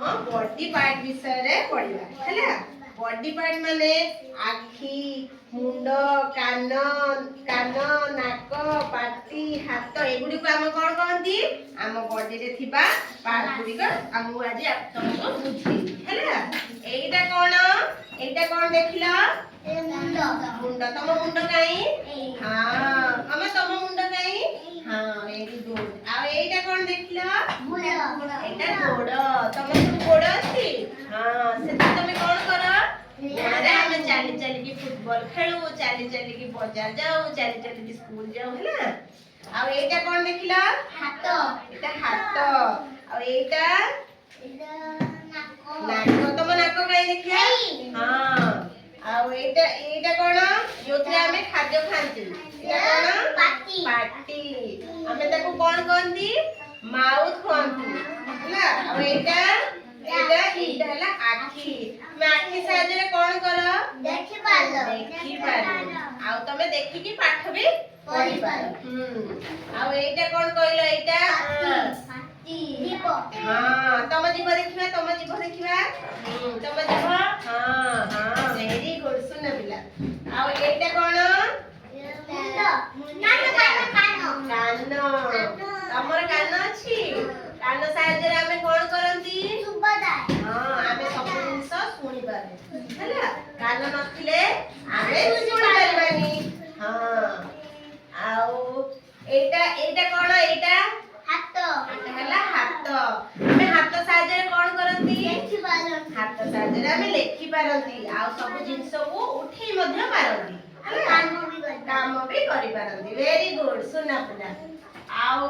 हाँ body part विषय रे पढ़िबा हैला। बॉडी पार्ट माने आखि मुंड कान कान नाक पाटी हाथ एगुडी को हम कोन कहंती हम बॉडी रे थिबा पार्ट गुडी को हम आज तुमको बुझी हैला। एटा कोन देखिला ए मुंड मुंड तम मुंड काई हां हम तम मुंड काई हां वेरी गुड आ एटा कोन देखिला एटा गोड़ तम गोड़ अछि हां से तमे कोन कर अरे हम चाली चाली की फुटबॉल खेलू चाली चाली की बाजार जाऊ चाली चाली की स्कूल जाऊ हैला। आ एटा कोन देखिला हाथ एटा हाथ आ एटा नाक तम नाक काई देखिया हां आ एटा कोन जोथरे हमें खाद्य खांती एटा कोन पाटी पाटी हमें ताको कोन कहंती माउथ कहंती हैला। आ एटा हला आखी मैं आखी साहाय्य रे कोन कर देखि पालो आ तमे देखि की पाठ भी पढ़ी पारो आ एटा कोन कहलो एटा पाटी दीप हां तम जीव देखिबा तम जीव हां हां वेरी गुड सुन पिला। आ एटा कोन मुंड कान तमर कान अछि कान साहाय्य रे हमें कोन करंती सुबदाय हां हमें सब जिंस सुनि पारे हैला। कान नथिले हमें सुनि पारबानी हां आउ एटा कोन एटा हाथ एटा हला हाथ हमें हाथ साहाय्य रे कोन करंती देखि पालो हाथ साहाय्य रे हमें लेखि पारंती आ सब जिंस को उठेई मध्य पारंती काम भी कर काम भी करि पारंती वेरी गुड सुना पिला। आउ